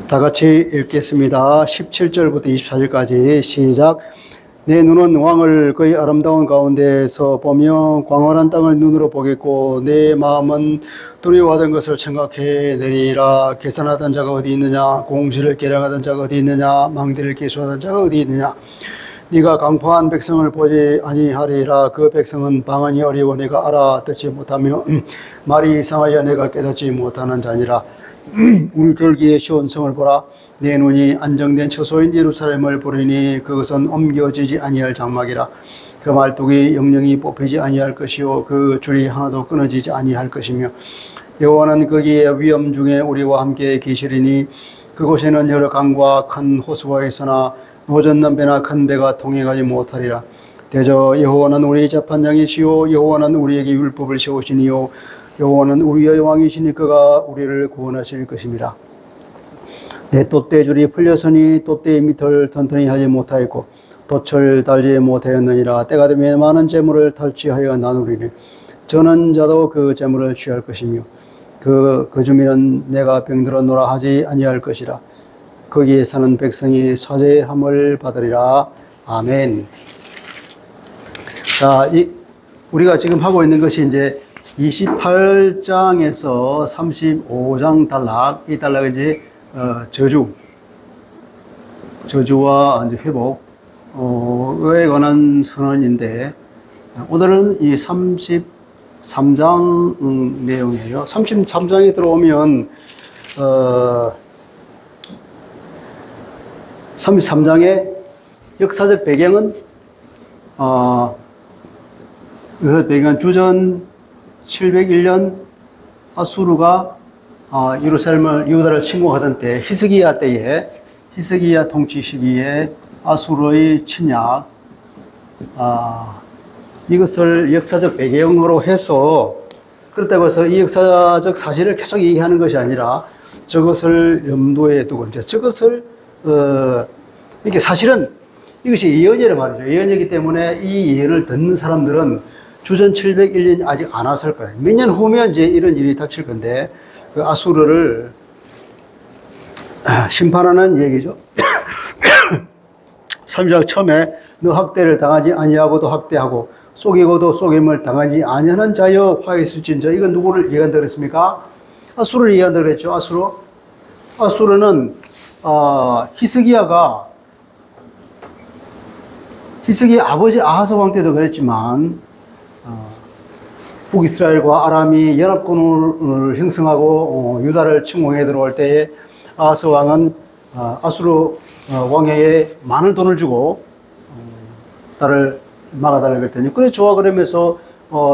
다 같이 읽겠습니다. 17절부터 24절까지 시작. 내 눈은 왕을 그의 아름다운 가운데에서 보며 광활한 땅을 눈으로 보겠고 내 마음은 두려워하던 것을 생각해 내리라. 계산하던 자가 어디 있느냐? 공시를 계량하던 자가 어디 있느냐? 망대를 계수하던 자가 어디 있느냐? 네가 강포한 백성을 보지 아니하리라. 그 백성은 방언이 어려워 내가 알아듣지 못하며 말이 이상하여 내가 깨닫지 못하는 자니라. 우리 들기에 쉬운 성을 보라. 내 눈이 안정된 처소인 예루살렘을 보리니 그것은 옮겨지지 아니할 장막이라. 그 말뚝이 영영이 뽑히지 아니할 것이요 그 줄이 하나도 끊어지지 아니할 것이며 여호와는 거기에 위엄 중에 우리와 함께 계시리니 그곳에는 여러 강과 큰 호수가 있으나 노젓는 배나 큰 배가 통행하지 못하리라. 대저 여호와는 우리의 재판장이시요 여호와는 우리에게 율법을 세우시니요 여호와는 우리의 왕이시니 그가 우리를 구원하실 것입니다. 내 돛대줄이 풀렸으니 돛대의 밑을 튼튼히 하지 못하였고 돛을 달지 못하였느니라. 때가 되면 많은 재물을 탈취하여 나누리니 저는 자도 그 재물을 취할 것이며 그 주민은 내가 병들어 노라 하지 아니할 것이라. 거기에 사는 백성이 사죄함을 받으리라. 아멘. 자, 우리가 지금 하고 있는 것이 이제 28장에서 35장 단락, 이 단락은 이제 저주와 이제 회복에 관한 선언인데, 오늘은 이 33장 내용이에요. 33장에 들어오면 33장의 역사적 배경은 주전 701년 아수르가 예루살렘을 유다를 침공하던 때 히스기야 때에 히스기야 통치 시기에 아수르의 침략 이것을 역사적 배경으로 해서 그렇다고 해서 이 역사적 사실을 계속 얘기하는 것이 아니라 저것을 염두에 두고 이제 저것을 이게 사실은 이것이 예언이란 말이죠. 예언이기 때문에 이 예언을 듣는 사람들은 주전 701년이 아직 안 왔을 거예요. 몇 년 후면 이제 이런 일이 닥칠 건데, 그 아수르를 심판하는 얘기죠. 3장 처음에 너 학대를 당하지 아니하고도 학대하고 속이고도 속임을 당하지 아니하는 자여 화에 있을진저. 이건 누구를 예언한다 그랬습니까? 아수르를 예언한다 그랬죠. 아수르는 히스기야 아버지 아하스 왕 때도 그랬지만 북이스라엘과 아람이 연합군을 형성하고 유다를 침공해 들어올 때에 아하스 왕은 아수르 왕에게 많은 돈을 주고 나를 막아달라고 했더니 그래 좋아 그러면서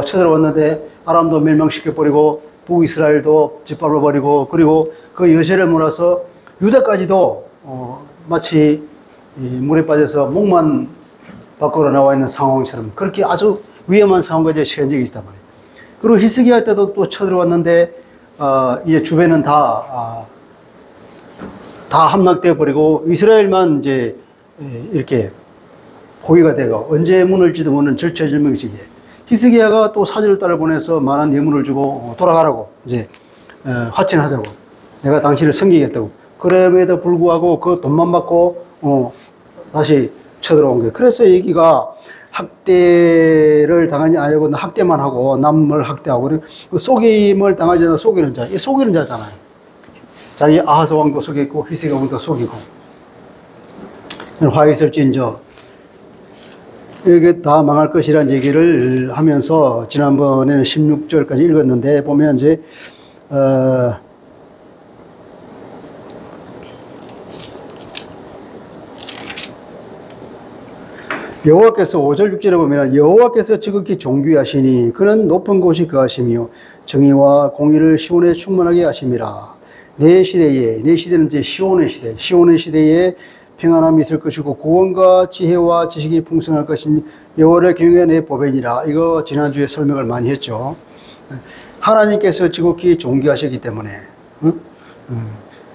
쳐들어왔는데 아람도 멸망시켜버리고 북이스라엘도 짓밟아버리고 그리고 그 여세를 몰아서 유다까지도 마치 물에 빠져서 목만 밖으로 나와 있는 상황처럼 그렇게 아주 위험한 상황과 이제 시간적이 있단 말이에요. 그리고 히스기야 때도 또 쳐들어왔는데 이제 주변은 다 함락되어 버리고 이스라엘만 이제 이렇게 포위가 되고 언제 무너질지도 모르는 절체절명이지. 히스기야가 또 사절을 따라 보내서 많은 예물을 주고 돌아가라고 이제 화친하자고 내가 당신을 섬기겠다고. 그럼에도 불구하고 그 돈만 받고 다시 쳐들어온 거예요. 그래서 얘기가 학대를 당하지 아니하고 학대만 하고 남을 학대하고 그리고 속임을 당하지 않아 속이는 자. 이 속이는 자잖아요. 자기 아하스 왕도 속였고 히스기야 왕도 속이고 화에 있을진저 이게 다 망할 것이라는 얘기를 하면서 지난번에는 16절까지 읽었는데 보면 이제 여호와께서 5절 6절에 보면 여호와께서 지극히 존귀하시니 그는 높은 곳이 그하시며 정의와 공의를 시온에 충만하게 하심이라. 내 시대는 이제 시온의 시대에 평안함이 있을 것이고 구원과 지혜와 지식이 풍성할 것이니 여호와를 경외하는 내 보배니라. 이거 지난주에 설명을 많이 했죠. 하나님께서 지극히 존귀하시기 때문에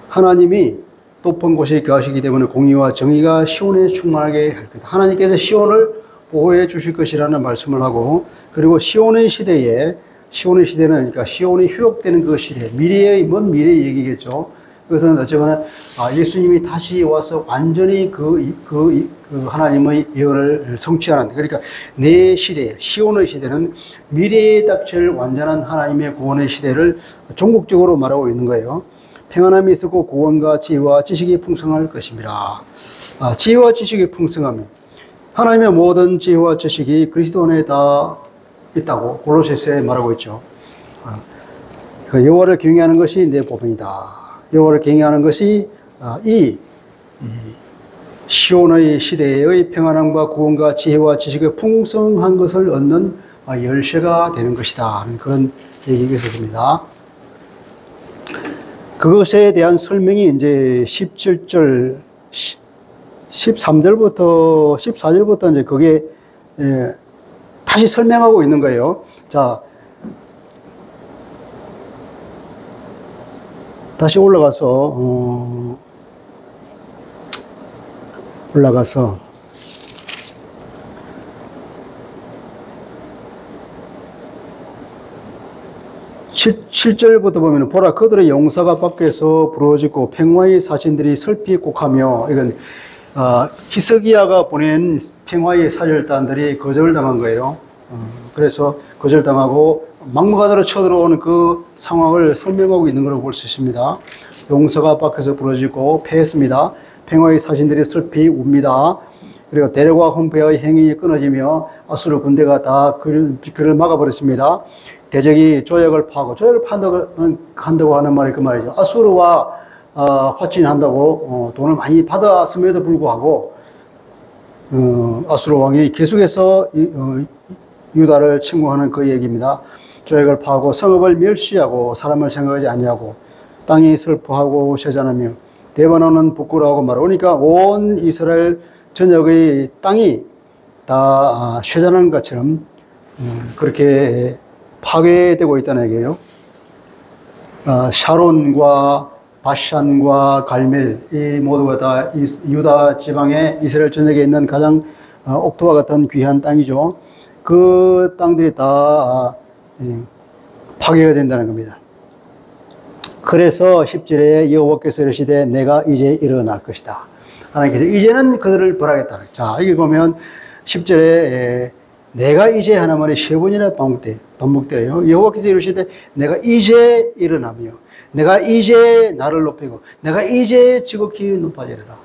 하나님이 높은 곳에 거하시기 때문에 공의와 정의가 시온에 충만하게 할 거다. 하나님께서 시온을 보호해 주실 것이라는 말씀을 하고 그리고 시온의 시대는 그러니까 시온이 휴업되는 그 시대, 먼 미래의 얘기겠죠. 그것은 어쩌면 예수님이 다시 와서 완전히 그 하나님의 예언을 성취하는, 그러니까 내 시대, 시온의 시대는 미래에 닥칠 완전한 하나님의 구원의 시대를 종국적으로 말하고 있는 거예요. 평안함이 있었고 구원과 지혜와 지식이 풍성할 것입니다. 지혜와 지식이 풍성함이, 하나님의 모든 지혜와 지식이 그리스도 안에 다 있다고 골로새서에 말하고 있죠. 여호와를 경외하는 것이 내 법이다. 여호와를 경외하는 것이 이 시온의 시대의 평안함과 구원과 지혜와 지식의 풍성한 것을 얻는 열쇠가 되는 것이다. 그런 얘기가 있었습니다. 그것에 대한 설명이 이제 17절, 13절부터 14절부터 이제 그게 다시 설명하고 있는 거예요. 자, 다시 올라가서 7절부터 보면, 보라 그들의 용사가 밖에서 부러지고 평화의 사신들이 슬피 곡하며, 이건 히스기야가 보낸 평화의 사절단들이 거절당한 거예요. 그래서 거절당하고 막무가내로 쳐들어오는 그 상황을 설명하고 있는 걸로 볼 수 있습니다. 용서가 밖에서 부러지고 패했습니다. 평화의 사신들이 슬피 웁니다. 그리고 대력과 홍폐의 행위 끊어지며 아수르 군대가 다 그를 막아버렸습니다. 대적이 조약을 파고, 조약을 한다고 하는 말이 그 말이죠. 아수르와 화친한다고 돈을 많이 받았음에도 불구하고 아수르 왕이 계속해서 유다를 침공하는 그 얘기입니다. 조약을 파고 성읍을 멸시하고 사람을 생각하지 아니하고 땅이 슬퍼하고 쇠잔하며 레바논은 부끄러워하고 말하고, 그러니까 온 이스라엘 전역의 땅이 다 쇠잔한 것처럼 그렇게 파괴되고 있다는 얘기예요. 샤론과 바샨과 갈멜, 이 모두가 다 유다 지방의 이스라엘 전역에 있는 가장 옥토와 같은 귀한 땅이죠. 그 땅들이 다 파괴가 된다는 겁니다. 그래서 10절에 여호와께서 이르시되 내가 이제 일어날 것이다. 하나님께서 이제는 그들을 벌하겠다. 자, 여기 보면 10절에 내가 이제 하는 말이 세 번이나 반복돼요. 여호와께서 이르시되 내가 이제 일어나며, 내가 이제 나를 높이고, 내가 이제 지극히 높아지리라.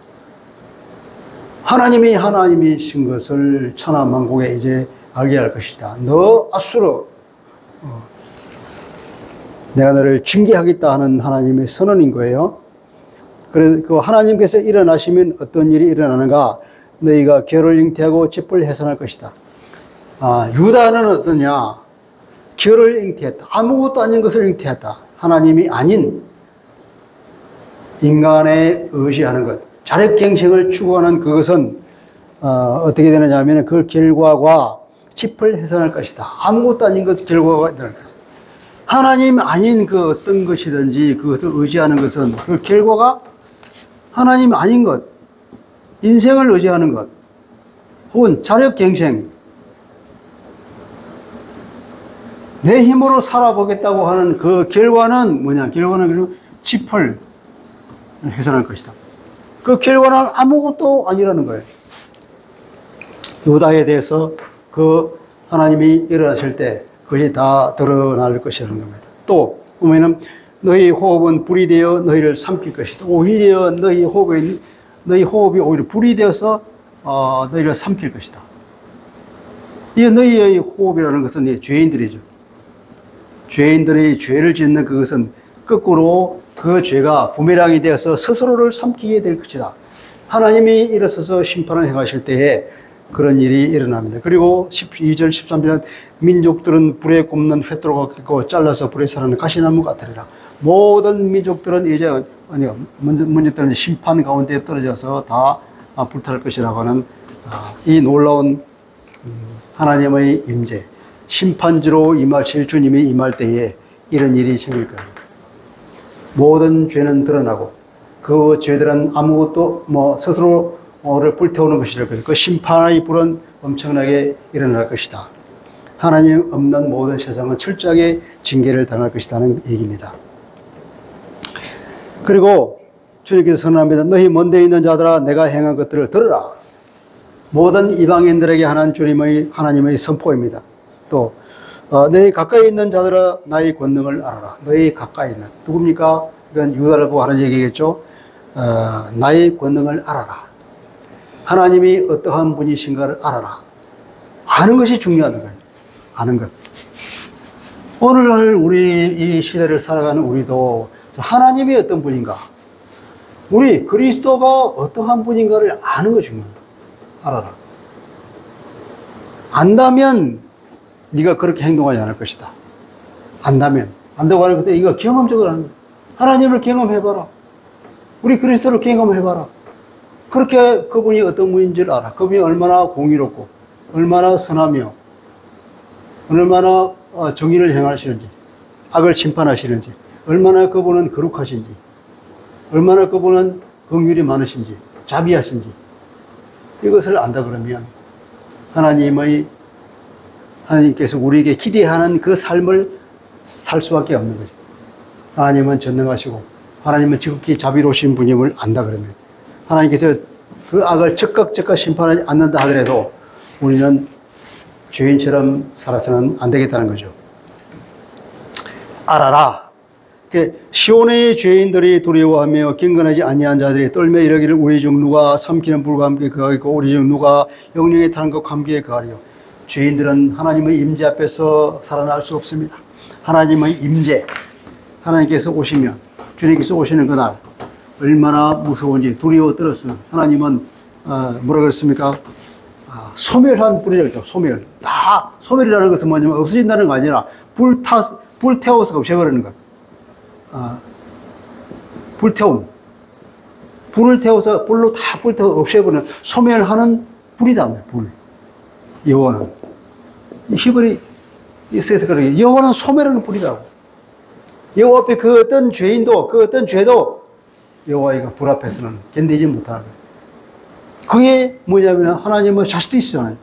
하나님이 하나님이신 것을 천하만국에 이제 알게 할 것이다. 너 아수르, 내가 너를 징계하겠다 하는 하나님의 선언인 거예요. 그래서 그 하나님께서 일어나시면 어떤 일이 일어나는가? 너희가 결을 잉태하고 짚을 해산할 것이다. 유다는 어떠냐? 결을 잉태했다. 아무것도 아닌 것을 잉태했다. 하나님이 아닌 인간에 의지하는 것, 자력갱생을 추구하는 그것은 어떻게 되느냐 하면 그 결과가 짚을 해산할 것이다. 아무것도 아닌 것 결과가 일어날 것이다. 하나님 아닌 그 어떤 것이든지 그것을 의지하는 것은 그 결과가 하나님 아닌 것, 인생을 의지하는 것, 혹은 자력갱생, 내 힘으로 살아보겠다고 하는 그 결과는 뭐냐? 결과는 짚을 해산할 것이다. 그 결과는 아무것도 아니라는 거예요. 유다에 대해서 그 하나님이 일어나실 때 그것이 다 드러날 것이라는 겁니다. 또 보면은 너희 호흡은 불이 되어 너희를 삼킬 것이다. 오히려 너희 호흡이 오히려 불이 되어서 너희를 삼킬 것이다. 이 너희의 호흡이라는 것은 죄인들이죠. 죄인들이 죄를 짓는 그것은 거꾸로 그 죄가 부메랑이 되어서 스스로를 삼키게 될 것이다. 하나님이 일어서서 심판을 행하실 때에 그런 일이 일어납니다. 그리고 12절, 13절은 민족들은 불에 굽는 횃도로 같고 잘라서 불에 사르는 가시나무 같으리라. 모든 민족들은 이제 문제들은 심판 가운데 떨어져서 다 불탈 것이라고 하는 이 놀라운 하나님의 임재, 심판주로 임하실 주님이 임할 때에 이런 일이 생길 거예요. 모든 죄는 드러나고 그 죄들은 아무것도 스스로를 불태우는 것이라. 그 심판의 불은 엄청나게 일어날 것이다. 하나님 없는 모든 세상은 철저하게 징계를 당할 것이라는 얘기입니다. 그리고 주님께서 선언합니다. 너희 먼데 있는 자들아 내가 행한 것들을 들으라. 모든 이방인들에게 하나님의 선포입니다. 또 너희 가까이 있는 자들아 나의 권능을 알아라. 너희 가까이 있는 누굽니까? 이건 유다를 보고 하는 얘기겠죠. 나의 권능을 알아라. 하나님이 어떠한 분이신가를 알아라. 아는 것이 중요한 거예요. 아는 것. 오늘날 우리 이 시대를 살아가는 우리도 하나님이 어떤 분인가, 우리 그리스도가 어떠한 분인가를 아는 것이 중요합니다. 알아라. 안다면 네가 그렇게 행동하지 않을 것이다. 안다면. 안다고 하는 것도 이거 경험적으로 하는 거예요. 하나님을 경험해봐라. 우리 그리스도를 경험해봐라. 그렇게 그분이 어떤 분인지를 알아. 그분이 얼마나 공의롭고 얼마나 선하며 얼마나 정의를 행하시는지, 악을 심판하시는지, 얼마나 그분은 거룩하신지, 얼마나 그분은 긍휼이 많으신지, 자비하신지, 이것을 안다 그러면 하나님께서 우리에게 기대하는 그 삶을 살 수밖에 없는 거죠. 하나님은 전능하시고 하나님은 지극히 자비로우신 분임을 안다 그러면 하나님께서 그 악을 즉각 심판하지 않는다 하더라도 우리는 죄인처럼 살아서는 안 되겠다는 거죠. 알아라. 시온의 죄인들이 두려워하며 경건하지 아니한 자들이 떨며 이르기를 우리 중 누가 삼키는 불과 함께 거하겠고 우리 중 누가 영령에 타는 것과 함께 거하리요. 죄인들은 하나님의 임재 앞에서 살아날 수 없습니다. 하나님의 임재, 하나님께서 오시면, 주님께서 오시는 그날 얼마나 무서운지 두려워 떨었으면 하나님은 뭐라 그랬습니까? 소멸한 불이라고 했죠. 소멸. 소멸이라는 것은 뭐냐면 없어진다는 거 아니라 불태워서 없애버리는 것. 불태움. 불을 태워서 불로 다 불태워 없애버리는 소멸하는 불이다. 불. 여호와는. 히브리 있어서 그러게. 여호와는 소멸하는 불이라고. 여호와 앞에 그 어떤 죄인도, 그 어떤 죄도 여호와가 불 앞에서는 견디지 못하는 거예요. 그게 뭐냐면 하나님은 자스티스잖아요.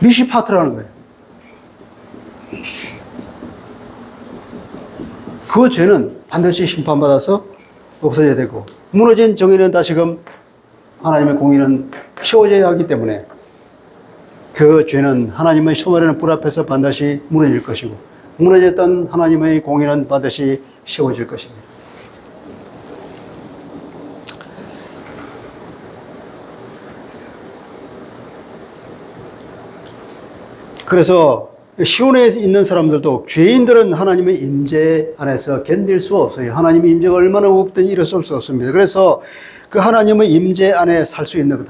미시파트라는 거예요. 그 죄는 반드시 심판받아서 없어져야 되고 무너진 정의는 다시금 하나님의 공의는 채워져야 하기 때문에 그 죄는 하나님의 소멸하는 불 앞에서 반드시 무너질 것이고 무너졌던 하나님의 공의는 반드시 세워질 것입니다. 그래서 시온에 있는 사람들도 죄인들은 하나님의 임재 안에서 견딜 수 없어요. 하나님의 임재가 얼마나 무겁든지 일어설 수 없습니다. 그래서 그 하나님의 임재 안에 살 수 있는 것,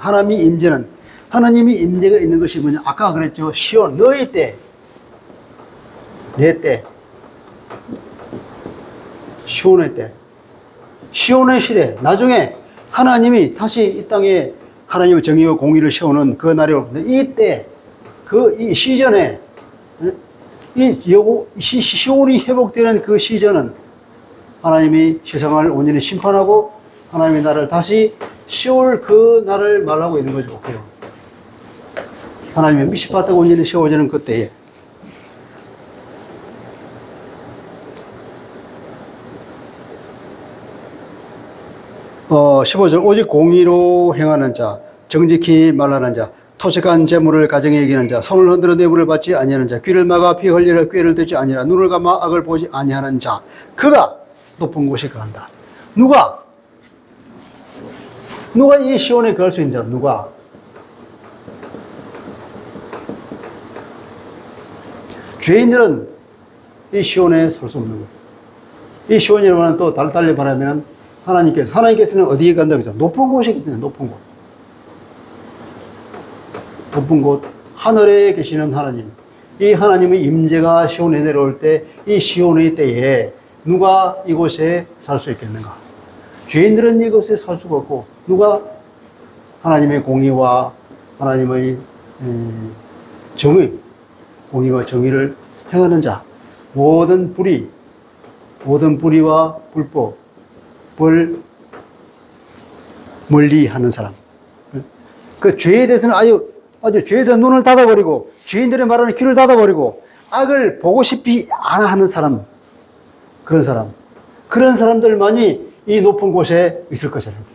하나님의 임재가 있는 것이 뭐냐? 아까 그랬죠. 시온, 너의 때, 내 때, 시온의 때, 시온의 시대. 나중에 하나님이 다시 이 땅에 하나님의 정의와 공의를 세우는 그 날이 올 텐데 이때 이 시즌에 시온이 회복되는 그 시즌은 하나님이 세상을 온전히 심판하고 하나님의 나라를 다시 세울 그 날을 말하고 있는 거죠. 하나님의 미시파트가 온전히 세워지는 그때에 어, 15절 오직 공의로 행하는 자 정직히 말하는 자 토색한 재물을 가정에 여기는 자, 손을 흔들어 뇌물을 받지 아니하는 자, 귀를 막아 피 흘리려 꾀를 듣지 아니하라, 눈을 감아 악을 보지 아니하는 자, 그가 높은 곳에 거한다. 누가 이 시온에 거할 수 있는 자, 누가? 죄인들은 이 시온에 설 수 없는 거예요. 이 시온이라면 또 달리 말하면 하나님께서는 어디에 간다고 했죠? 높은 곳에 있기 때문에 높은 곳. 높은 곳, 하늘에 계시는 하나님. 이 하나님의 임재가 시온에 내려올 때, 이 시온의 때에 누가 이곳에 살 수 있겠는가? 죄인들은 이곳에 살 수가 없고, 누가 하나님의 공의와 하나님의 정의, 공의와 정의를 행하는 자, 모든 불의와 불법을 멀리 하는 사람. 그 죄에 대해서는 아주 죄에 대한 눈을 닫아버리고 죄인들의 말하는 귀를 닫아버리고 악을 보고 싶지 않아 하는 사람, 그런 사람들만이 이 높은 곳에 있을 것이라는 거예요.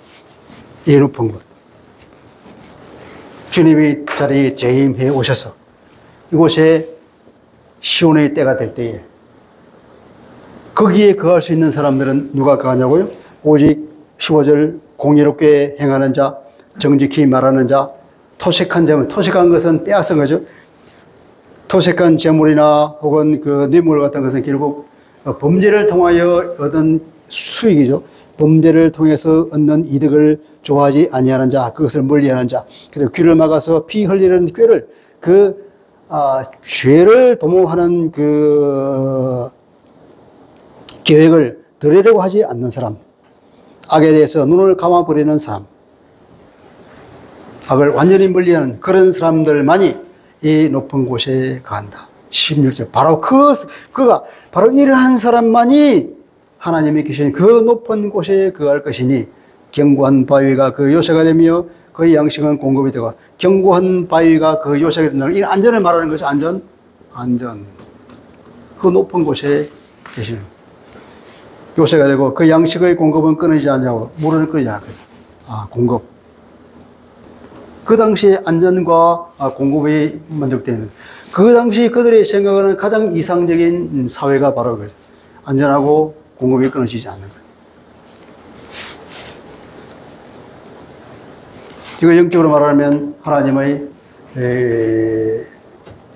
이 높은 곳. 주님이 자리에 재임해 오셔서 이곳에 시온의 때가 될 때에 거기에 거할 수 있는 사람들은 누가 거하냐고요? 오직 15절 공의롭게 행하는 자, 정직히 말하는 자, 토색한 재물, 토색한 것은 빼앗은 거죠. 토색한 재물이나 혹은 그 뇌물 같은 것은 결국 범죄를 통하여 얻은 수익이죠. 범죄를 통해서 얻는 이득을 좋아하지 아니하는 자, 그것을 멀리하는 자, 그리고 귀를 막아서 피 흘리는 꾀를 죄를 도모하는 그 계획을 들으려고 하지 않는 사람, 악에 대해서 눈을 감아버리는 사람, 악을 완전히 멀리하는 그런 사람들만이 이 높은 곳에 거한다. 16절. 바로 그가 바로 이러한 사람만이 하나님이 계신 그 높은 곳에 거할 것이니 견고한 바위가 그 요새가 되며 그의 양식은 공급이 되고 견고한 바위가 그 요새가 된다는 이 안전을 말하는 것이 안전. 그 높은 곳에 계시는 요새가 되고 그 양식의 공급은 끊이지 않냐고 물을 끊이지 않거든. 공급. 그 당시에 안전과 공급이 만족되는 그 당시 그들이 생각하는 가장 이상적인 사회가 바로 그거예요. 안전하고 공급이 끊어지지 않는 거예요. 이거 영적으로 말하면 하나님의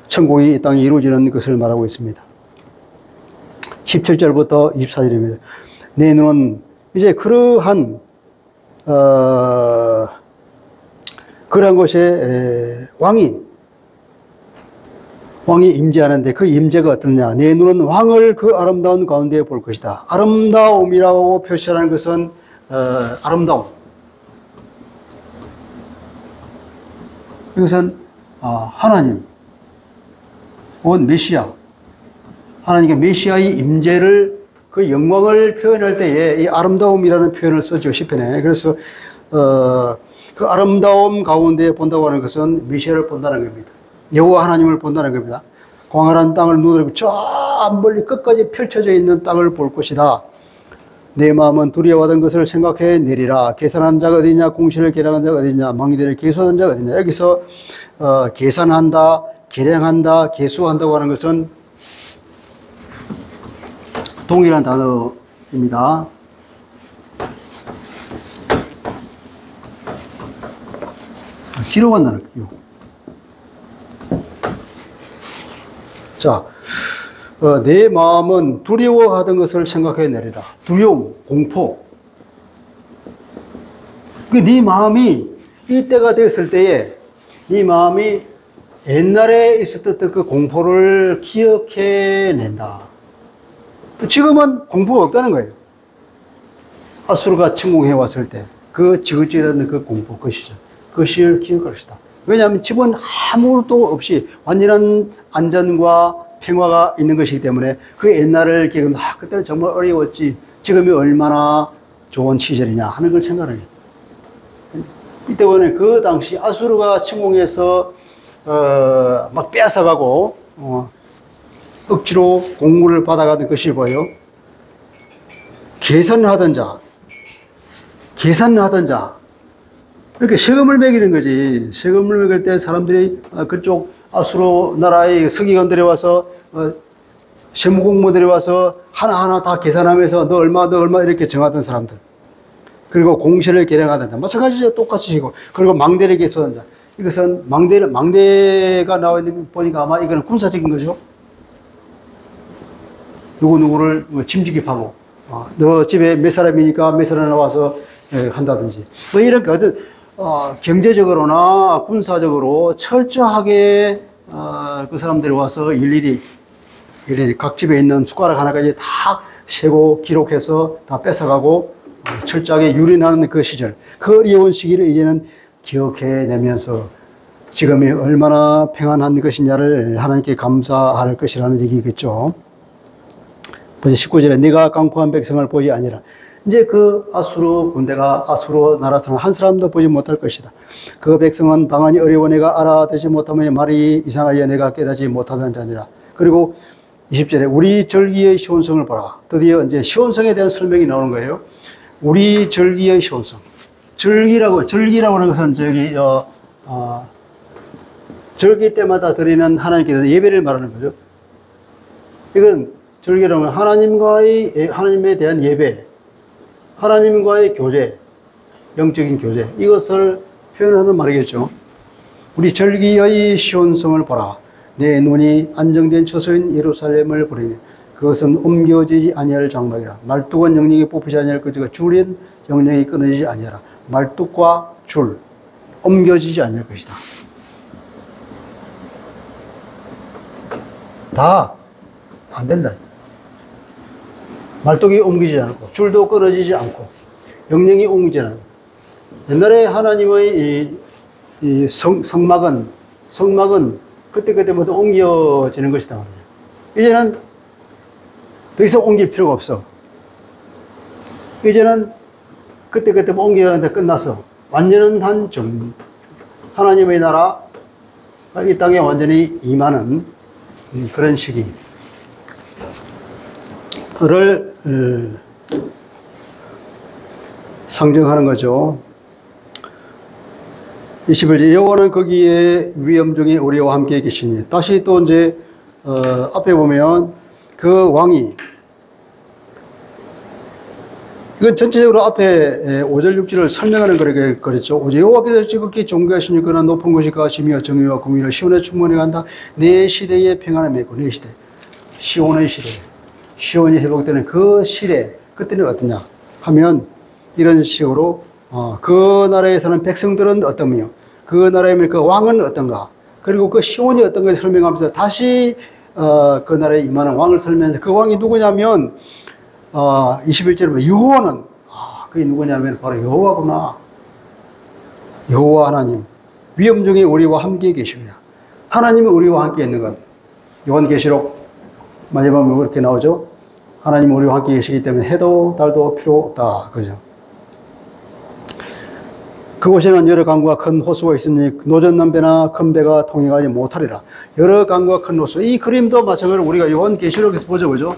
천국이 이 땅에 이루어지는 것을 말하고 있습니다. 17절부터 24절입니다. 내 눈은 이제 그러한 곳에 왕이 임재하는데 그 임재가 어떠냐? 내 눈은 왕을 그 아름다운 가운데 볼 것이다. 아름다움이라고 표시하는 것은 아름다움. 이것은 하나님, 혹은 메시아, 하나님의 메시아의 임재를 그 영광을 표현할 때에 이 아름다움이라는 표현을 쓰죠. 시편에. 그래서 그 아름다움 가운데 본다고 하는 것은 메시아를 본다는 겁니다. 여호와 하나님을 본다는 겁니다. 광활한 땅을 눈으로 저 멀리 끝까지 펼쳐져 있는 땅을 볼 것이다. 내 마음은 두려워하던 것을 생각해 내리라. 계산한 자가 어디냐, 공시를 계량한 자가 어디냐, 망대를 계수하는 자가 어디냐. 여기서 계산한다, 계량한다, 계수한다고 하는 것은 동일한 단어입니다. 기록한다는 거예요. 자, 내 마음은 두려워하던 것을 생각해 내리라. 두려움, 공포. 네 마음이 이때가 되었을 때에 네 마음이 옛날에 있었던 그 공포를 기억해 낸다. 지금은 공포가 없다는 거예요. 아수르가 침공해 왔을 때 그 지긋지긋한 그 공포, 그 시절, 그 시를 기억할 것이다. 왜냐하면 집은 아무것도 없이 완전한 안전과 평화가 있는 것이기 때문에 그 옛날을 기억하면 그때는 정말 어려웠지, 지금이 얼마나 좋은 시절이냐 하는 걸 생각을 해요. 이 때문에 그 당시 아수르가 침공해서 막 빼앗아가고 억지로 공물을 받아가는 것이 뭐예요? 계산을 하던 자, 이렇게 세금을 매기는 거지. 세금을 매길 때 사람들이 그쪽 아수르 나라의 서기관들이 와서 세무공무들이 와서 하나하나 다 계산하면서 너 얼마 이렇게 정하던 사람들. 그리고 공시를 계량하던 자. 마찬가지죠. 똑같이 시고. 그리고 망대를 계수하던 자. 이것은 망대가 나와 있는 거 보니까 아마 이거는 군사적인 거죠. 누구를 짐지기하고 너 집에 몇 사람이니까 몇 사람 나와서 한다든지 뭐 이런 경제적으로나 군사적으로 철저하게 그 사람들이 와서 일일이 각 집에 있는 숟가락 하나까지 다 세고 기록해서 다 뺏어가고 철저하게 유린하는 그 시절, 그 어려운 시기를 이제는 기억해내면서 지금이 얼마나 평안한 것이냐를 하나님께 감사할 것이라는 얘기겠죠. 19절에 네가 강포한 백성을 보지 아니라, 이제 그 아수르 군대가 아수르 나라 사람 한 사람도 보지 못할 것이다. 그 백성은 방언이 어려워 내가 알아듣지 못하며 말이 이상하여 내가 깨닫지 못하는 자니라. 그리고 20절에 우리 절기의 시온성을 보라. 드디어 이제 시온성에 대한 설명이 나오는 거예요. 우리 절기의 시온성. 절기라고 하는 것은 절기 때마다 드리는 하나님께 예배를 말하는 거죠. 이건 절기라는 하나님에 대한 예배, 하나님과의 교제, 영적인 교제, 이것을 표현하는 말이겠죠. 우리 절기의 시온성을 보라. 내 눈이 안정된 처소인 예루살렘을 보리니 그것은 옮겨지지 아니할 장막이라. 말뚝은 영령이 뽑히지 아니할 것이고 줄인 영령이 끊어지지 아니하라. 말뚝과 줄 옮겨지지 아니할 것이다. 다 안 된다. 말뚝이 옮기지 않고 줄도 끊어지지 않고 영령이 옮기지 않고. 옛날에 하나님의 이 성막은 그때마다 옮겨지는 것이다. 이제는 더 이상 옮길 필요가 없어. 이제는 그때 옮겨가는데 끝났어. 완전한 정. 하나님의 나라 이 땅에 완전히 임하는 그런 시기를 상징하는 거죠. 21절 여호와는 거기에 위엄 중에 우리와 함께 계시니. 다시 또 이제 앞에 보면 그 왕이, 이건 전체적으로 앞에 5절 6절을 설명하는 거랬죠. 오직 여호와께서 지극히 존귀하시니 그는 높은 곳이 가시며 정의와 공의를 시온에 충만히 간다. 내 시대에 평안함이 있고. 내 시대, 시온의 시대, 시온이 회복되는 그 시대, 그때는 어떠냐 하면 이런 식으로 그 나라에 사는 백성들은 어떠며 그 나라에 그 왕은 어떤가, 그리고 그 시온이 어떤가 설명하면서 다시 그 나라에 임하는 왕을 설명해서 그 왕이 누구냐면 21절에 보면 여호와는, 그게 누구냐면 바로 여호와구나. 여호와 하나님, 위엄 중에 우리와 함께 계시느냐. 하나님은 우리와 함께 있는 것. 요한계시록 마지막에 그렇게 나오죠. 하나님은 우리와 함께 계시기 때문에 해도 달도 필요 없다. 그죠? 그곳에는 여러 강과 큰 호수가 있으니 노젓는 배나 큰 배가 통행하지 못하리라. 여러 강과 큰 호수. 이 그림도 마찬가지로 우리가 요한계시록에서 보죠. 그죠?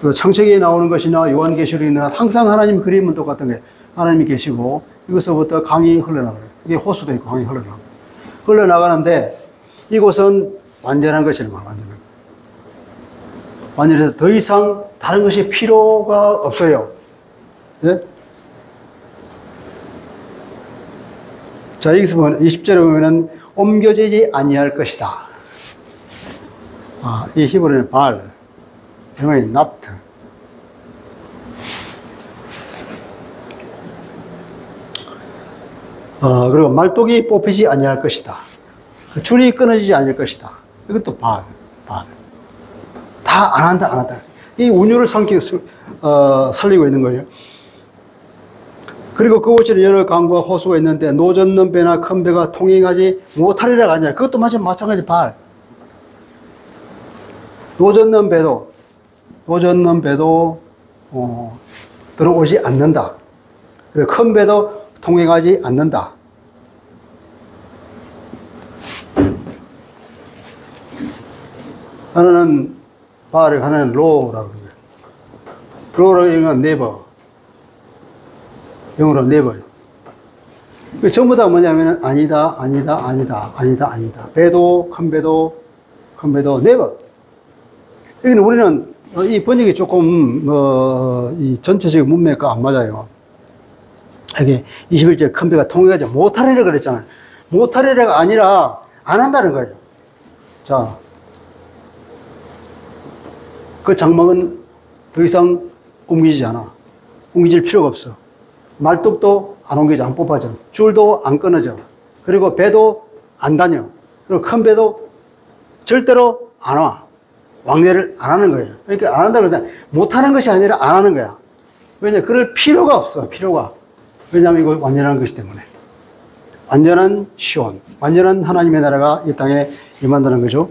그 창세기에 나오는 것이나 요한계시록이나 항상 하나님 그림은 똑같은 거예요. 하나님이 계시고 이것서부터 강이 흘러나가요. 이게 호수도 있고 강이 흘러나가는데 이곳은 완전한 것이란 말이에요. 완전해서 더 이상 다른 것이 필요가 없어요. 네? 자, 여기서 보면 20절에 보면은 옮겨지지 아니할 것이다. 이 히브리어는 발, 영어의 not. 그리고 말뚝이 뽑히지 아니할 것이다. 줄이 끊어지지 않을 것이다. 이것도 발. 다 안 한다. 이 운율을 살리고 있는 거예요. 그리고 그곳에는 여러 강과 호수가 있는데 노젓는 배나 큰 배가 통행하지 못하리라가 아니라, 그것도 마찬가지 발. 노젓는 배도 들어오지 않는다. 그리고 큰 배도 통행하지 않는다. 하나는 발을, 하나는 로라고 그래요. 로라고 하는 건 네버. 영어로 never. 전부 다 뭐냐면 아니다. 배도 큰 배도 never. 여기는 우리는 이 번역이 조금 이 전체적인 문맥과 안 맞아요. 여기 21절 큰 배가 통행하지 못하리라 그랬잖아요. 못하리라가 아니라 안 한다는 거예요. 자, 그 장막은 더 이상 옮기지 않아. 옮기질 필요가 없어. 말뚝도 안 옮기져, 안 뽑아져. 줄도 안 끊어져. 그리고 배도 안 다녀. 그리고 큰 배도 절대로 안 와. 왕래를 안 하는 거예요. 그러니까 안 한다 그러다 못 하는 것이 아니라 안 하는 거야. 왜냐, 그럴 필요가 없어, 필요가. 왜냐하면 이거 완전한 것이기 때문에. 완전한 시온, 완전한 하나님의 나라가 이 땅에 임한다는 거죠.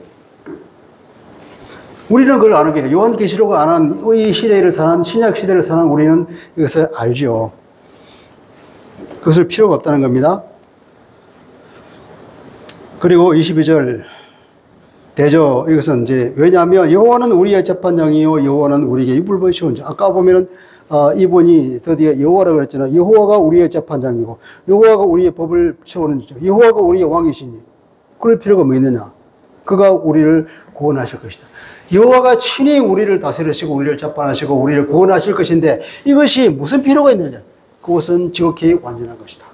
우리는 그걸 아는 게, 요한계시록을 아는 이 시대를 사는, 신약 시대를 사는 우리는 이것을 알죠. 그것을 필요가 없다는 겁니다. 그리고 22절 대저 이것은 이제 왜냐하면 여호와는 우리의 재판장이요 여호와는 우리에게 이불을 씌운자. 아까 보면은 이분이 드디어 여호와라고 그랬잖아요. 여호와가 우리의 재판장이고 여호와가 우리의 법을 세우는 자. 여호와가 우리의 왕이시니 그럴 필요가 뭐 있느냐. 그가 우리를 구원하실 것이다. 여호와가 친히 우리를 다스리시고 우리를 재판하시고 우리를 구원하실 것인데 이것이 무슨 필요가 있느냐. 그것은 지극히 완전한 것이다.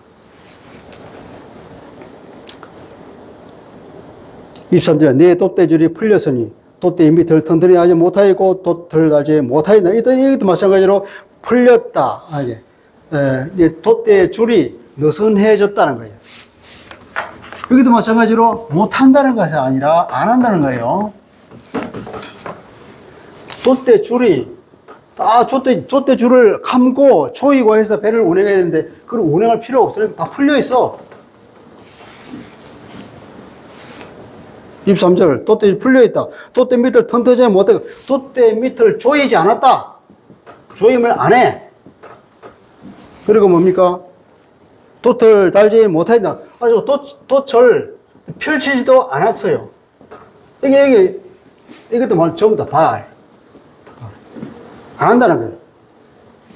23절 내 돛대줄이 풀렸으니 돛대의 밑을 튼튼히 하지 못하였고 돛을 달지 못하였나. 이것도 마찬가지로 풀렸다. 돛대의 줄이 느슨해졌다는 거예요. 여기도 마찬가지로 못한다는 것이 아니라 안 한다는 거예요. 돛대 줄이 돛대 줄을 감고 조이고 해서 배를 운행해야 되는데 그걸 운행할 필요 없어요. 다 풀려 있어. 23절 돛대 풀려있다. 돛대 밑을 튼튼하지 못하고 돛대 밑을 조이지 않았다. 조임을 안 해. 그리고 뭡니까? 돛을 달지 못하였다. 아주 돛을 펼치지도 않았어요. 이것도 전부 다 발. 안 한다는 거예요.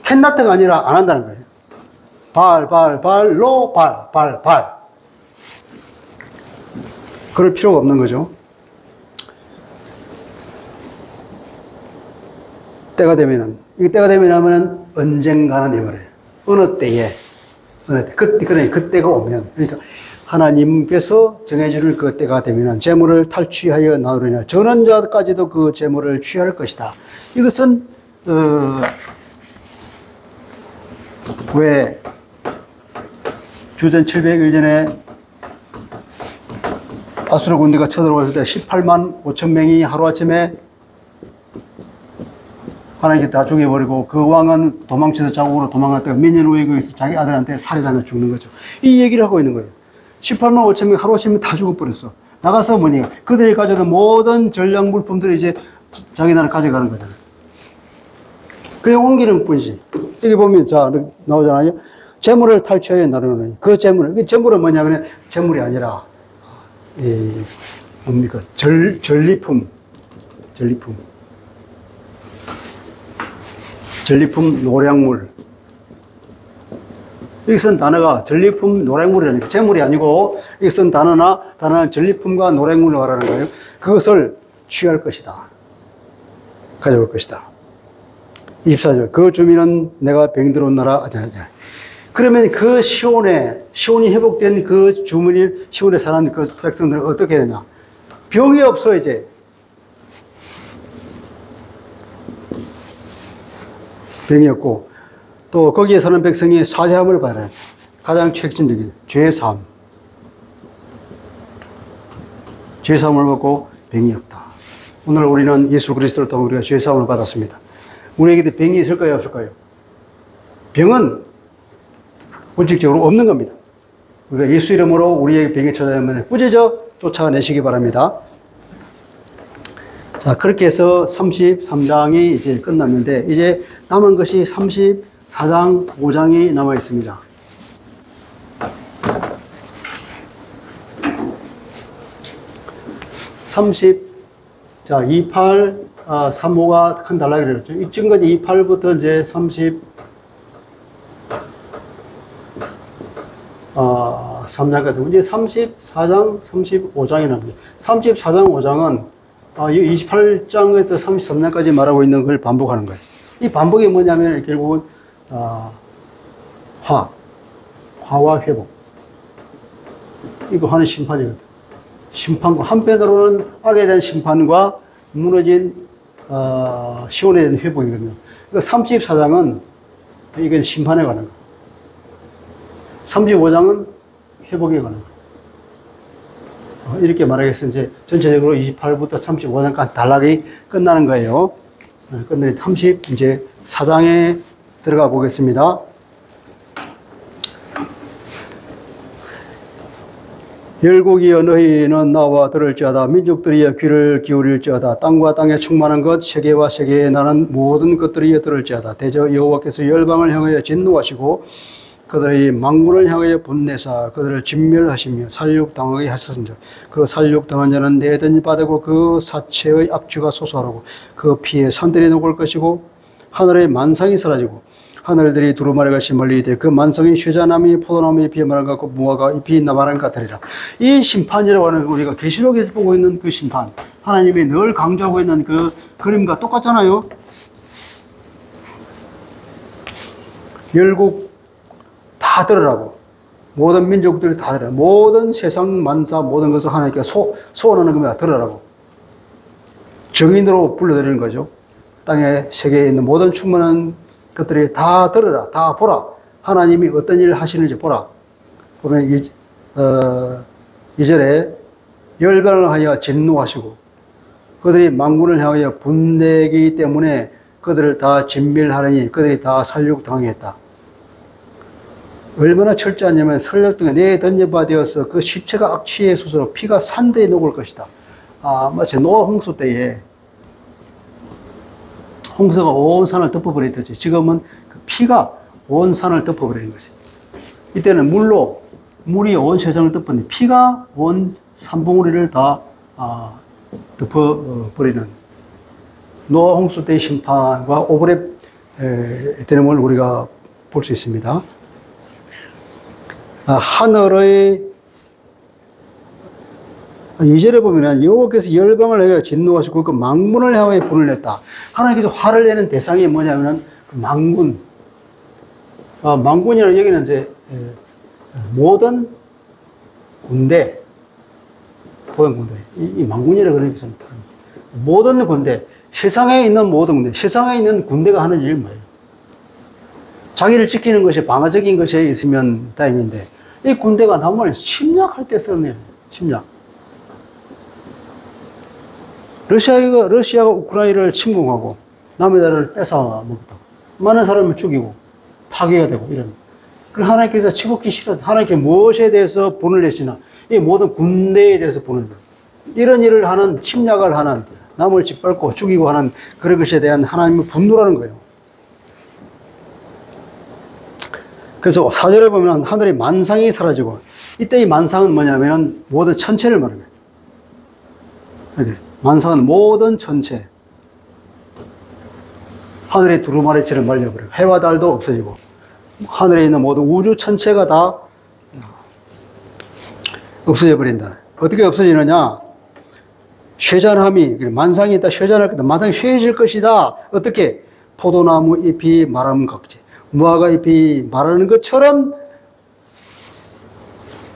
캔나트가 아니라 안 한다는 거예요. 발로 발. 그럴 필요가 없는 거죠. 때가 되면은 하면은 언젠가는 해버려요. 어느 때에. 그때가 오면. 그러니까 하나님께서 정해줄 그 때가 되면은 재물을 탈취하여 나누리나 전원자까지도 그 재물을 취할 것이다. 이것은, 왜 주전 700일 전에 아수르 군대가 쳐들어왔을 때 18만 5천 명이 하루아침에 하나님께 다 죽여버리고 그 왕은 도망쳐서 자국으로 도망갔다가 몇 년 후에 거기서 자기 아들한테 살해당해 죽는 거죠. 이 얘기를 하고 있는 거예요. 18만 5천 명 하루아침에 다 죽어버렸어. 나가서 뭐니 그들이 가져온 모든 전략 물품들을 이제 자기 나라 가져가는 거잖아요. 그냥 옮기는 뿐이지. 여기 보면 자 나오잖아요. 재물을 탈취하여 나누는 그 재물은 뭐냐면 재물이 아니라 뭡니까? 전리품 노량물. 여기 쓴 단어가 전리품 노량물이라니까 재물이 아니고 여기 쓴 단어는 전리품과 노량물로 말하는 거예요. 그것을 취할 것이다. 가져올 것이다. 24절 그 주민은 내가 병들어 온 나라. 그러면 그 시온이 회복된 그 주민이 시온에 사는 그 백성들은 어떻게 되냐? 병이 없어 이제. 병이 없고 또 거기에 사는 백성이 사죄함을 받아요. 가장 핵심적인 죄사함을 받고 병이 없다. 오늘 우리는 예수 그리스도를 통해 우리가 죄사함을 받았습니다. 우리에게도 병이 있을까요, 없을까요? 병은 원칙적으로 없는 겁니다. 우리가 예수 이름으로 우리에게 병이 찾아오면 꾸짖어 쫓아내시기 바랍니다. 자, 그렇게 해서 33장이 이제 끝났는데, 이제 남은 것이 34장, 5장이 남아 있습니다. 자, 28, 35가 큰 단락이 되었죠. 지금까지 28부터 이제 3장까지. 이제 34장, 35장이 나옵니다. 34장, 5장은, 이 28장에서 33장까지 말하고 있는 걸 반복하는 거예요. 이 반복이 뭐냐면, 결국은, 화와 회복. 이거 하는 심판이거든. 심판과, 한편으로는 악에 대한 심판과 무너진, 시온에 대한 회복이거든요. 그러니까 34장은, 이건 심판에 관한 거예요. 35장은 회복에 관한 거예요. 이렇게 말하겠어. 이제 전체적으로 28부터 35장까지 단락이 끝나는 거예요. 끝내 34장에 들어가 보겠습니다. 열국이여 너희는 나와 들을지어다. 민족들이여 귀를 기울일지어다. 땅과 땅에 충만한 것 세계와 세계에 나는 모든 것들이여 들을지어다. 대저 여호와께서 열방을 향하여 진노하시고 그들의 망군을 향하여 분내사 그들을 진멸하시며 살육당하게 하셨은즉 그 살육당한 자는 내던이 받고 그 사체의 악취가 솟아오르고 그 피에 산들이 녹을 것이고 하늘의 만상이 사라지고 하늘들이 두루마리 같이 멀리 있되 그 만성이 쇠자나무 포도나무의 잎이 마른 것 같고 무화과 잎이 마른 것 같으리라. 이 심판이라고 하는 우리가 계시록에서 보고 있는 그 심판, 하나님이 늘 강조하고 있는 그 그림과 똑같잖아요. 열국 다 들으라고. 모든 민족들이 다 들으라. 모든 세상 만사 모든 것을 하나님께 소원하는 겁니다. 들으라고. 정인으로 불러드리는 거죠. 땅에 세계에 있는 모든 충만한 것들이 다 들으라, 다 보라. 하나님이 어떤 일을 하시는지 보라. 보면 2절에 열방을 하여 진노하시고 그들이 만군을 향하여 분내기 때문에 그들을 다 진멸하려니 그들이 다 살육당했다. 얼마나 철저하냐면 설력등에 내던져봐 되어서 그 시체가 악취의 솟으로 피가 산들에 녹을 것이다. 마치 노아 홍수 때에 홍수가 온 산을 덮어버리듯이 지금은 그 피가 온 산을 덮어버리는 것이. 이때는 물이 온 세상을 덮었는데 피가 온 산봉우리를 다 덮어버리는 노아 홍수 때의 심판과 오브랩 되는 걸 우리가 볼 수 있습니다. 하늘의 2절에 보면 여호와께서 열방을 향하여 진노하시고 그 망군을 향하여 불을 냈다. 하나님께서 화를 내는 대상이 뭐냐면 그 망군. 망군이라는 여기는 이제 모든 군대, 모든 군대. 이 망군이라고 그러니까 모든 군대, 세상에 있는 모든 군대, 세상에 있는 군대가 하는 일이 뭐예요? 자기를 지키는 것이 방어적인 것에 있으면 다행인데 이 군대가 나무를 침략할 때 쓰는 일이에요. 침략. 러시아가 우크라이나를 침공하고 남의 나라를 뺏어 먹다. 많은 사람을 죽이고 파괴가 되고 이런. 그래서 하나님께서 치복기 싫어. 하나님께 무엇에 대해서 분을 내시나? 이 모든 군대에 대해서 분을 내. 이런 일을 하는 침략을 하는 남을 짓밟고 죽이고 하는 그런 것에 대한 하나님의 분노라는 거예요. 그래서 4절에 보면 하늘의 만상이 사라지고 이때 이 만상은 뭐냐면 모든 천체를 말합니다. 만상은 모든 천체. 하늘의 두루마리처럼 말려버리고 해와 달도 없어지고 하늘에 있는 모든 우주 천체가 다 없어져 버린다. 어떻게 없어지느냐? 쇠잔함이 만상이 있다. 쇠잔할 것이다. 만상이 쇠해질 것이다. 어떻게? 포도나무 잎이 마름 같이 무화과 잎이 마르는 것처럼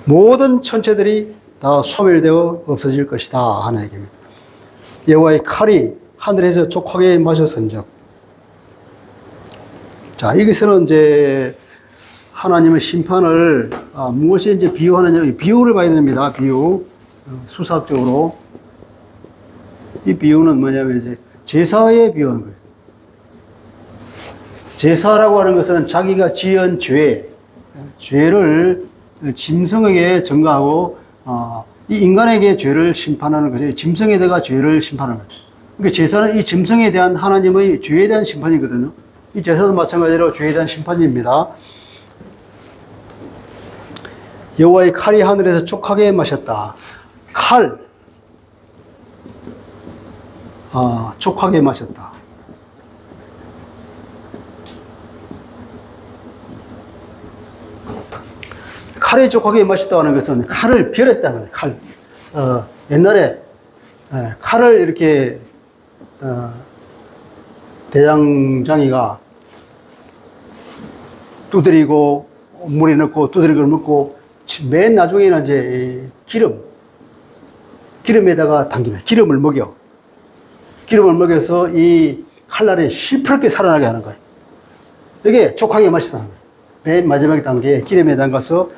모든 천체들이 다 소멸되어 없어질 것이다 하는 얘기입니다. 여호와의 칼이 하늘에서 족하게 마셨은즉. 자, 여기서는 이제 하나님의 심판을 무엇이 이제 비유하느냐, 비유를 봐야 됩니다. 비유. 수사학적으로 이 비유는 뭐냐면 이제 제사에 비유하는 거예요. 제사라고 하는 것은 자기가 지은 죄를 짐승에게 전가하고 이 인간에게 죄를 심판하는 것이 짐승에다가 죄를 심판하는 거죠. 그러니까 제사는 이 짐승에 대한 하나님의 죄에 대한 심판이거든요. 이 제사도 마찬가지로 죄에 대한 심판입니다. 여호와의 칼이 하늘에서 촉하게 마셨다. 칼, 촉하게 마셨다. 칼이 촉하게 마셨다는 것은 칼을 벼렸다는 거예요. 칼. 옛날에 칼을 이렇게 대장장이가 두드리고 물에 넣고 두드리고 먹고 맨 나중에는 이제 기름에다가 당기면 기름을 먹여서 이 칼날이 시퍼렇게 살아나게 하는 거예요. 이게 촉하게 마시다는 거예요. 맨 마지막 단계에 기름에 담가서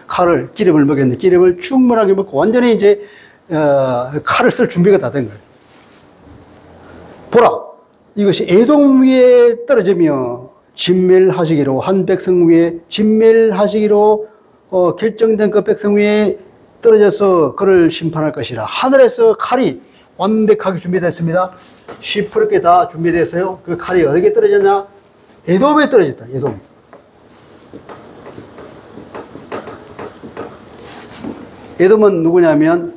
기름을 먹였는데 기름을 충분하게 먹고 완전히 이제 칼을 쓸 준비가 다 된 거예요. 보라, 이것이 에돔 위에 떨어지며 진멸하시기로 한 백성 위에 진멸하시기로 결정된 그 백성 위에 떨어져서 그를 심판할 것이라. 하늘에서 칼이 완벽하게 준비됐습니다. 시퍼렇게 다 준비됐어요. 그 칼이 어디에 떨어졌냐? 에돔에 떨어졌다. 에돔. 에돔은 누구냐면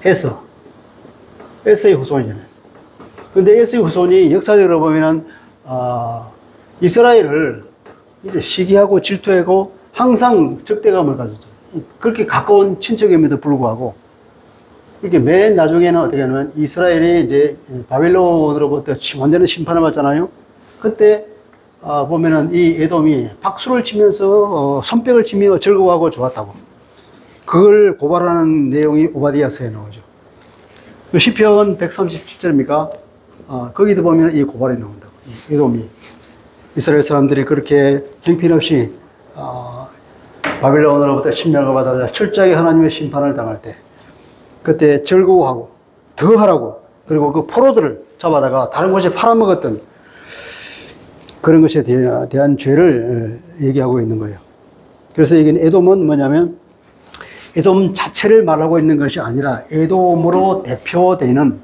에서의 후손이잖아요. 근데 에서의 후손이 역사적으로 보면은 이스라엘을 이제 시기하고 질투하고 항상 적대감을 가졌죠. 그렇게 가까운 친척임에도 불구하고 이렇게 맨 나중에는 어떻게 하냐면 이스라엘이 이제 바벨론으로부터 완전히 심판을 받잖아요. 그때 보면은 이 에돔이 박수를 치면서 손뼉을 치며 즐거워하고 좋았다고. 그걸 고발하는 내용이 오바댜서에 나오죠. 시편 137절입니까? 거기도 보면 이 고발이 나온다고. 에돔이 이스라엘 사람들이 그렇게 형편없이 바벨론으로부터 침략을 받아 철저하게 하나님의 심판을 당할 때 그때 즐거워하고 더 하라고 그리고 그 포로들을 잡아다가 다른 곳에 팔아먹었던 그런 것에 대한 죄를 얘기하고 있는 거예요. 그래서 여기는 에돔은 뭐냐면 에돔 자체를 말하고 있는 것이 아니라 에돔으로 대표되는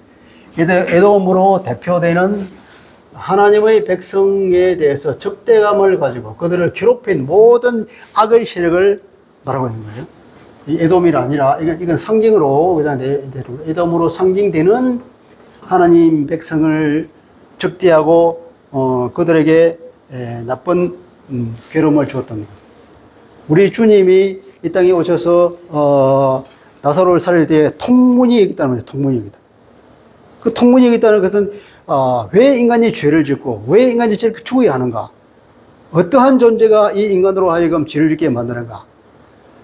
하나님의 백성에 대해서 적대감을 가지고 그들을 괴롭힌 모든 악의 세력을 말하고 있는 거예요. 이 에돔이 아니라 이건 상징으로 그냥 에돔으로 상징되는 하나님 백성을 적대하고 그들에게 나쁜 괴로움을 주었던 거예요. 우리 주님이 이 땅에 오셔서 나사로를 살릴 때 통문이 있다는 거죠. 통문이 있다. 그 통문이 있다는 것은 왜 인간이 죄를 짓고 왜 인간이 죄를 죽어야 하는가? 어떠한 존재가 이 인간으로 하여금 죄를 짓게 만드는가?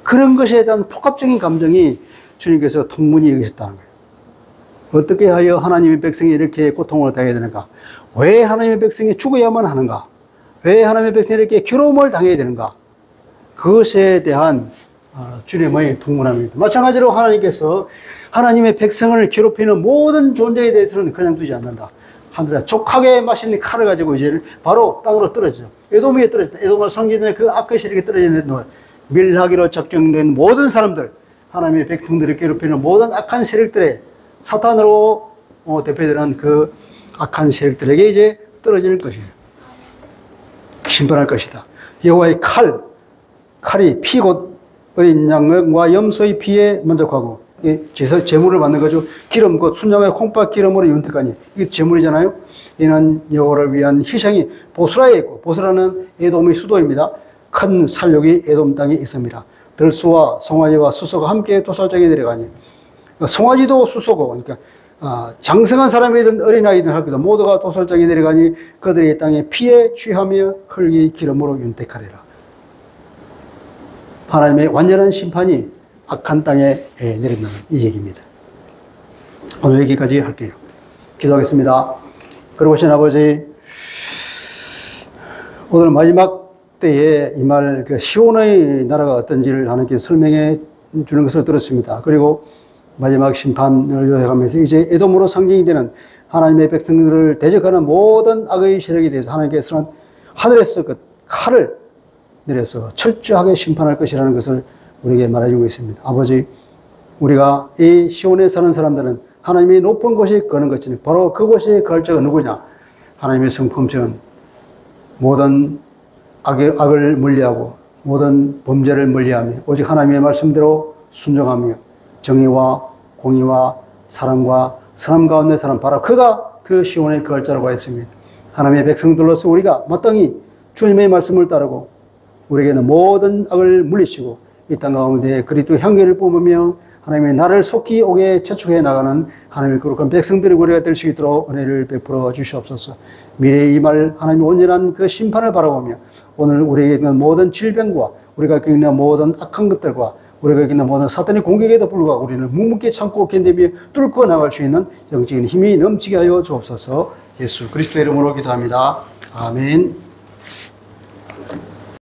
그런 것에 대한 복합적인 감정이 주님께서 통문이 여기셨다는 거예요. 어떻게 하여 하나님의 백성이 이렇게 고통을 당해야 되는가? 왜 하나님의 백성이 죽어야만 하는가? 왜 하나님의 백성이 이렇게 괴로움을 당해야 되는가? 그것에 대한 주님의 통문함입니다. 마찬가지로 하나님께서 하나님의 백성을 괴롭히는 모든 존재에 대해서는 그냥 두지 않는다. 하늘에 족하게 맛있는 칼을 가지고 이제 바로 땅으로 떨어지죠. 에돔에 떨어졌다. 에돔을 상징하는 그 악의 세력이 떨어지는 멸하기로 작정된 모든 사람들, 하나님의 백성들을 괴롭히는 모든 악한 세력들의 사탄으로 대표되는 그 악한 세력들에게 이제 떨어질 것이에요. 심판할 것이다. 여호와의 칼이 피 곧 어린 양과 염소의 피에 만족하고 제물을 받는 거죠. 기름 곧 순양의 콩팥 기름으로 윤택하니 이게 제물이잖아요. 이는 여호와를 위한 희생이 보스라에 있고 보스라는 에돔의 수도입니다. 큰 살육이 에돔 땅에 있습니다. 들소와 송아지와 수소가 함께 도살장에 내려가니 송아지도 수소고 그러니까 장성한 사람이든 어린아이든 할 것도 모두가 도살장에 내려가니 그들의 땅에 피에 취하며 흙이 기름으로 윤택하리라. 하나님의 완전한 심판이 악한 땅에 내린다는 이 얘기입니다. 오늘 여기까지 할게요. 기도하겠습니다. 그러고신 아버지, 오늘 마지막 때에 이 말, 시온의 나라가 어떤지를 하나님께 설명해 주는 것을 들었습니다. 그리고 마지막 심판을 요약하면서 이제 에돔으로 상징이 되는 하나님의 백성들을 대적하는 모든 악의 세력에 대해서 하나님께서는 하늘에서 그 칼을 내려서 철저하게 심판할 것이라는 것을 우리에게 말해주고 있습니다. 아버지, 우리가 이 시온에 사는 사람들은 하나님이 높은 곳에 거는 것이니 바로 그곳에 걸 자가 누구냐? 하나님의 성품처럼 모든 악을 멀리하고 모든 범죄를 멀리하며 오직 하나님의 말씀대로 순종하며 정의와 공의와 사랑과 선함 가운데 사는 바로 그가 그 시온의 걸 자라고 했습니다. 하나님의 백성들로서 우리가 마땅히 주님의 말씀을 따르고 우리에게는 모든 악을 물리치고 이 땅 가운데 그리스도 향기를 뿜으며 하나님의 나를 속히 오게 재촉해 나가는 하나님의 거룩한 백성들이 우리가 될 수 있도록 은혜를 베풀어 주시옵소서. 미래의 이 말 하나님의 온전한 그 심판을 바라보며 오늘 우리에게 있는 모든 질병과 우리가 겪는 모든 악한 것들과 우리가 겪는 모든 사탄의 공격에도 불구하고 우리는 묵묵히 참고 견디며 뚫고 나갈 수 있는 영적인 힘이 넘치게 하여 주옵소서. 예수 그리스도의 이름으로 기도합니다. 아멘.